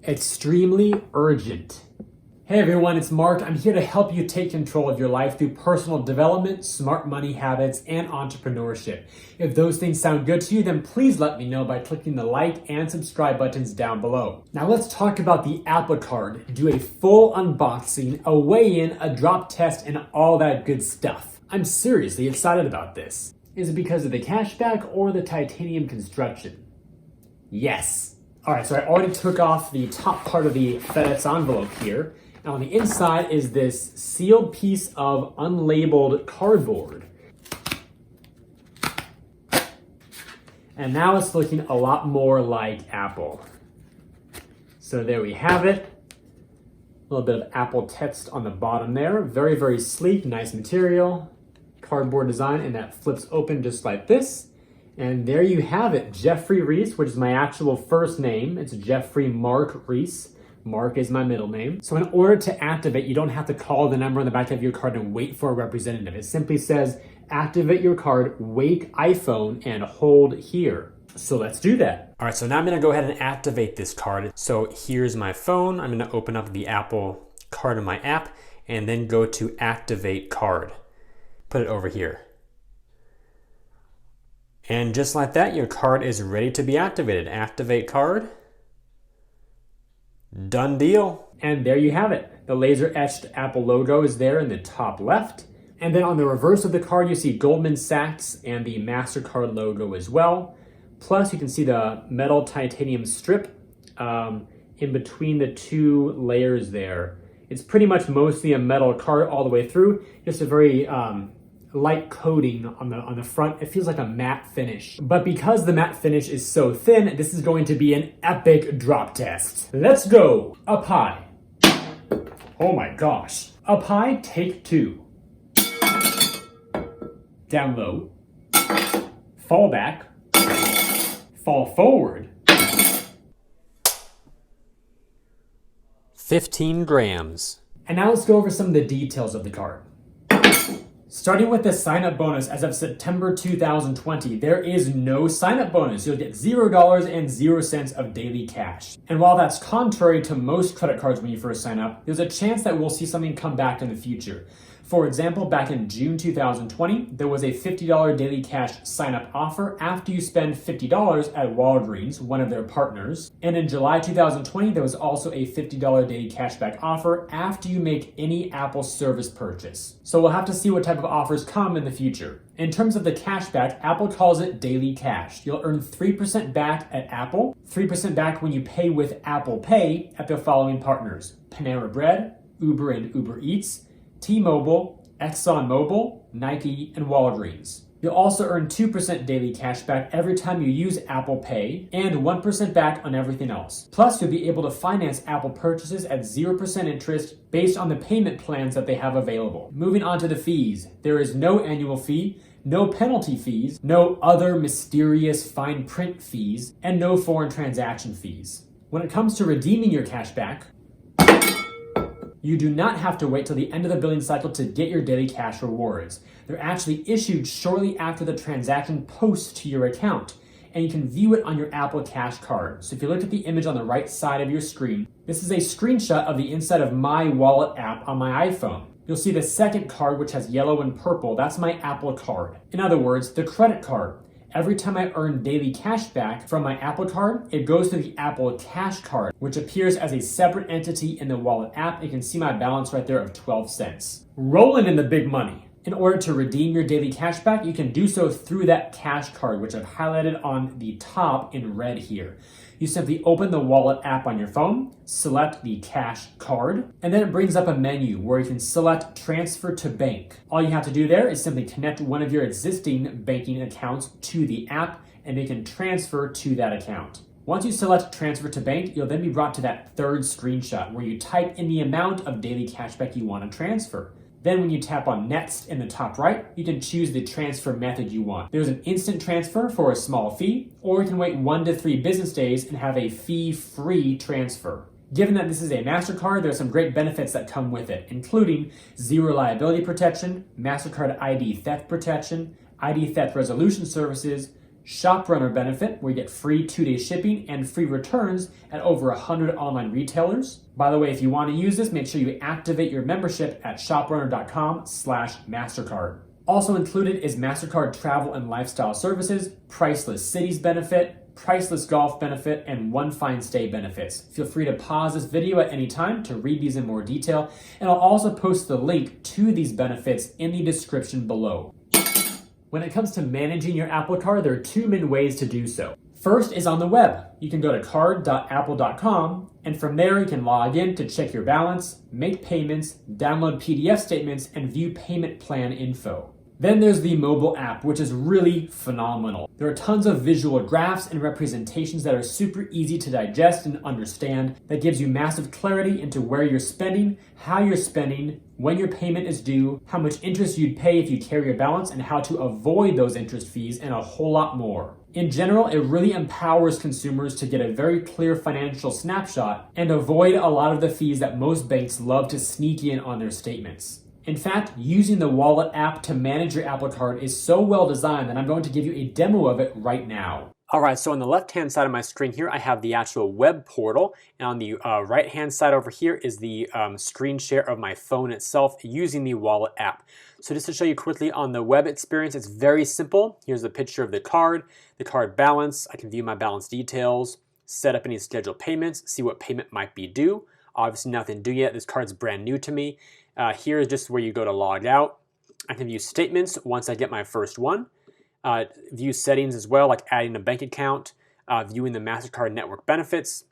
Extremely urgent. Hey everyone, it's Mark. I'm here to help you take control of your life through personal development, smart money habits, and entrepreneurship. If those things sound good to you, then please let me know by clicking the like and subscribe buttons down below. Now let's talk about the Apple Card, do a full unboxing, a weigh-in, a drop test, and all that good stuff. I'm seriously excited about this. Is it because of the cashback or the titanium construction? Yes. All right, so I already took off the top part of the FedEx envelope here. And on the inside is this sealed piece of unlabeled cardboard. And now it's looking a lot more like Apple. So there we have it. A little bit of Apple text on the bottom there. Very, very sleek, nice material. Cardboard design, and that flips open just like this. And there you have it, Jeffrey Reese, which is my actual first name. It's Jeffrey Mark Reese. Mark is my middle name. So in order to activate, you don't have to call the number on the back of your card and wait for a representative. It simply says, activate your card, wake iPhone, and hold here. So let's do that. All right, so now I'm gonna go ahead and activate this card. So here's my phone. I'm gonna open up the Apple Card in my app and then go to activate card. Put it over here. And just like that, your card is ready to be activated. Activate card. Done deal. And there you have it. The laser etched Apple logo is there in the top left. And then on the reverse of the card, you see Goldman Sachs and the Mastercard logo as well. Plus you can see the metal titanium strip in between the two layers there. It's pretty much mostly a metal card all the way through. Just a very light coating on the front. It feels like a matte finish. But because the matte finish is so thin, this is going to be an epic drop test. Let's go. Up high. Oh my gosh. Up high, take 2. Down low. Fall back. Fall forward. 15 grams. And now let's go over some of the details of the card. Starting with the sign-up bonus, as of September 2020, there is no sign-up bonus. You'll get $0 and 0 cents of daily cash. And while that's contrary to most credit cards when you first sign up, there's a chance that we'll see something come back in the future. For example, back in June 2020, there was a $50 daily cash sign-up offer after you spend $50 at Walgreens, one of their partners. And in July 2020, there was also a $50 daily cashback offer after you make any Apple service purchase. So we'll have to see what type of offers come in the future. In terms of the cashback, Apple calls it daily cash. You'll earn 3% back at Apple, 3% back when you pay with Apple Pay at the following partners: Panera Bread, Uber and Uber Eats, T-Mobile, ExxonMobil, Nike, and Walgreens. You'll also earn 2% daily cash back every time you use Apple Pay and 1% back on everything else. Plus, you'll be able to finance Apple purchases at 0% interest based on the payment plans that they have available. Moving on to the fees. There is no annual fee, no penalty fees, no other mysterious fine print fees, and no foreign transaction fees. When it comes to redeeming your cash back, you do not have to wait till the end of the billing cycle to get your daily cash rewards. They're actually issued shortly after the transaction posts to your account, and you can view it on your Apple Cash card. So if you look at the image on the right side of your screen, this is a screenshot of the inside of My Wallet app on my iPhone. You'll see the second card, which has yellow and purple. That's my Apple Card. In other words, the credit card. Every time I earn daily cash back from my Apple Card, it goes to the Apple Cash Card, which appears as a separate entity in the Wallet app. You can see my balance right there of 12 cents. Rolling in the big money. In order to redeem your daily cash back, you can do so through that cash card, which I've highlighted on the top in red here. You simply open the Wallet app on your phone, select the cash card, and then it brings up a menu where you can select transfer to bank. All you have to do there is simply connect one of your existing banking accounts to the app, and they can transfer to that account. Once you select transfer to bank, you'll then be brought to that third screenshot where you type in the amount of daily cashback you want to transfer. Then when you tap on Next in the top right, you can choose the transfer method you want. There's an instant transfer for a small fee, or you can wait 1 to 3 business days and have a fee-free transfer. Given that this is a Mastercard, there are some great benefits that come with it, including zero liability protection, Mastercard ID theft protection, ID theft resolution services, ShopRunner benefit, where you get free 2-day shipping and free returns at over 100 online retailers. By the way, if you want to use this, make sure you activate your membership at shoprunner.com/Mastercard. Also included is Mastercard Travel and Lifestyle Services, Priceless Cities benefit, Priceless Golf benefit, and One Fine Stay benefits. Feel free to pause this video at any time to read these in more detail, and I'll also post the link to these benefits in the description below. When it comes to managing your Apple Card, there are two main ways to do so. First is on the web. You can go to card.apple.com, and from there you can log in to check your balance, make payments, download PDF statements, and view payment plan info. Then there's the mobile app, which is really phenomenal. There are tons of visual graphs and representations that are super easy to digest and understand, that gives you massive clarity into where you're spending, how you're spending, when your payment is due, how much interest you'd pay if you carry a balance, and how to avoid those interest fees, and a whole lot more. In general, it really empowers consumers to get a very clear financial snapshot and avoid a lot of the fees that most banks love to sneak in on their statements. In fact, using the Wallet app to manage your Apple Card is so well designed that I'm going to give you a demo of it right now. All right, so on the left-hand side of my screen here, I have the actual web portal, and on the right-hand side over here is the screen share of my phone itself using the Wallet app. So just to show you quickly on the web experience, it's very simple. Here's a picture of the card balance. I can view my balance details, set up any scheduled payments, see what payment might be due. Obviously nothing due yet. This card's brand new to me. Here is just where you go to log out. I can view statements once I get my first one. View settings as well, like adding a bank account, viewing the Mastercard network benefits,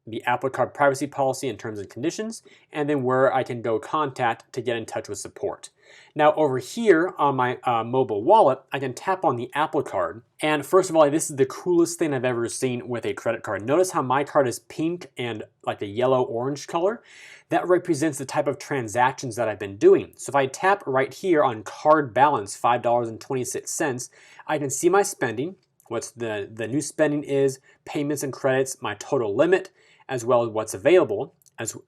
the Apple Card privacy policy and terms and conditions, and then where I can go contact to get in touch with support. Now over here on my mobile wallet, I can tap on the Apple Card. And first of all, this is the coolest thing I've ever seen with a credit card. Notice how my card is pink and like a yellow-orange color. That represents the type of transactions that I've been doing. So if I tap right here on card balance, $5.26, I can see my spending, what the new spending is, payments and credits, my total limit, as well as what's available,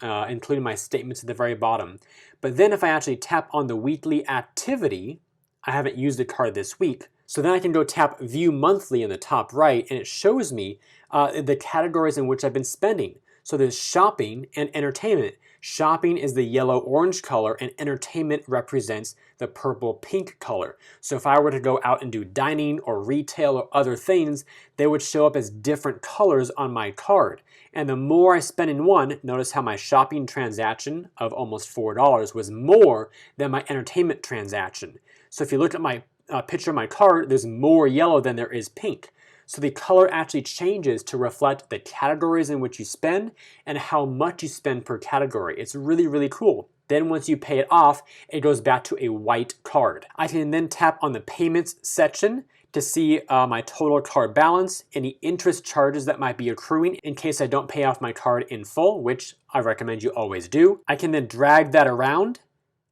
including my statements at the very bottom. But then if I actually tap on the weekly activity, I haven't used the card this week, so then I can go tap View Monthly in the top right, and it shows me the categories in which I've been spending. So there's shopping and entertainment. Shopping is the yellow-orange color, and entertainment represents the purple-pink color. So if I were to go out and do dining or retail or other things, they would show up as different colors on my card. And the more I spend in one, notice how my shopping transaction of almost $4 was more than my entertainment transaction. So if you look at my picture of my card, there's more yellow than there is pink. So the color actually changes to reflect the categories in which you spend and how much you spend per category. It's really, really cool. Then once you pay it off, it goes back to a white card. I can then tap on the payments section to see my total card balance, any interest charges that might be accruing in case I don't pay off my card in full, which I recommend you always do. I can then drag that around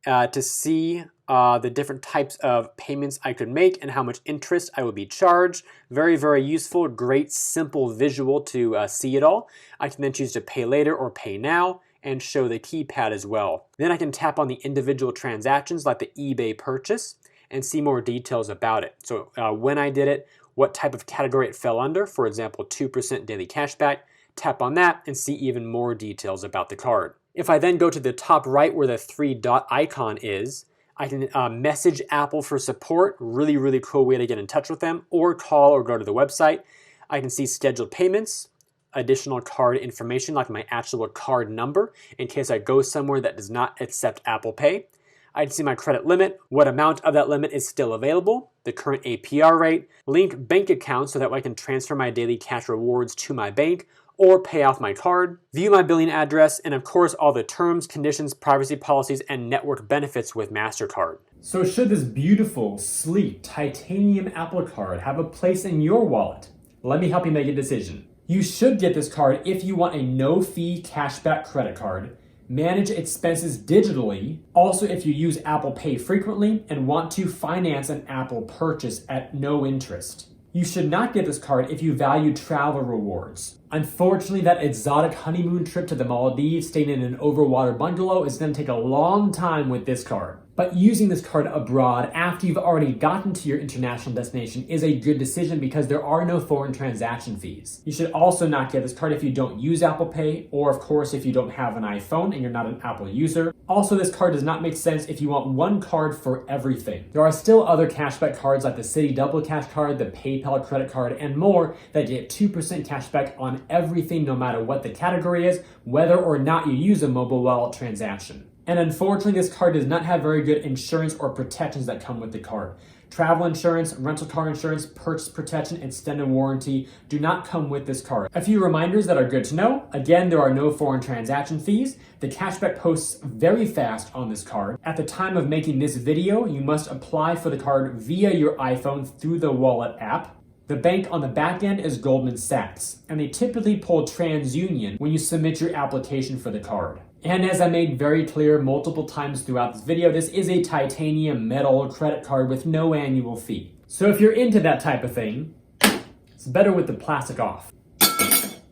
to see the different types of payments I could make and how much interest I would be charged. Very, very useful, great, simple visual to see it all. I can then choose to pay later or pay now and show the keypad as well. Then I can tap on the individual transactions like the eBay purchase and see more details about it. So when I did it, what type of category it fell under, for example, 2% daily cashback, tap on that and see even more details about the card. If I then go to the top right where the 3-dot icon is, I can message Apple for support, really, really cool way to get in touch with them, or call or go to the website. I can see scheduled payments, additional card information like my actual card number in case I go somewhere that does not accept Apple Pay. I can see my credit limit, what amount of that limit is still available, the current APR rate, link bank accounts so that way I can transfer my daily cash rewards to my bank, or pay off my card, view my billing address, and of course all the terms, conditions, privacy policies, and network benefits with Mastercard. So should this beautiful, sleek, titanium Apple Card have a place in your wallet? Let me help you make a decision. You should get this card if you want a no-fee cashback credit card, manage expenses digitally, also if you use Apple Pay frequently and want to finance an Apple purchase at no interest. You should not get this card if you value travel rewards. Unfortunately, that exotic honeymoon trip to the Maldives staying in an overwater bungalow is going to take a long time with this card. But using this card abroad after you've already gotten to your international destination is a good decision because there are no foreign transaction fees. You should also not get this card if you don't use Apple Pay, or of course if you don't have an iPhone and you're not an Apple user. Also, this card does not make sense if you want one card for everything. There are still other cashback cards like the Citi Double Cash Card, the PayPal credit card, and more that get 2% cashback on everything no matter what the category is, whether or not you use a mobile wallet transaction. And unfortunately, this card does not have very good insurance or protections that come with the card. Travel insurance, rental car insurance, purchase protection, extended warranty do not come with this card. A few reminders that are good to know. Again, there are no foreign transaction fees. The cashback posts very fast on this card. At the time of making this video, you must apply for the card via your iPhone through the Wallet app. The bank on the back end is Goldman Sachs, and they typically pull TransUnion when you submit your application for the card. And as I made very clear multiple times throughout this video, this is a titanium metal credit card with no annual fee. So if you're into that type of thing, it's better with the plastic off.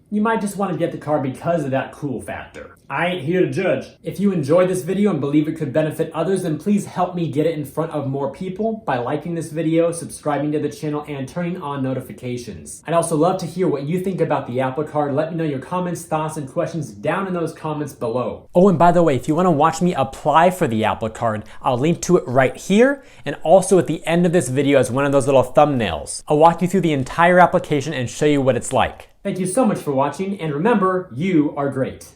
You might just want to get the card because of that cool factor. I ain't here to judge. If you enjoyed this video and believe it could benefit others, then please help me get it in front of more people by liking this video, subscribing to the channel, and turning on notifications. I'd also love to hear what you think about the Apple Card. Let me know your comments, thoughts, and questions down in those comments below. Oh, and by the way, if you want to watch me apply for the Apple Card, I'll link to it right here and also at the end of this video as one of those little thumbnails. I'll walk you through the entire application and show you what it's like. Thank you so much for watching, and remember, you are great.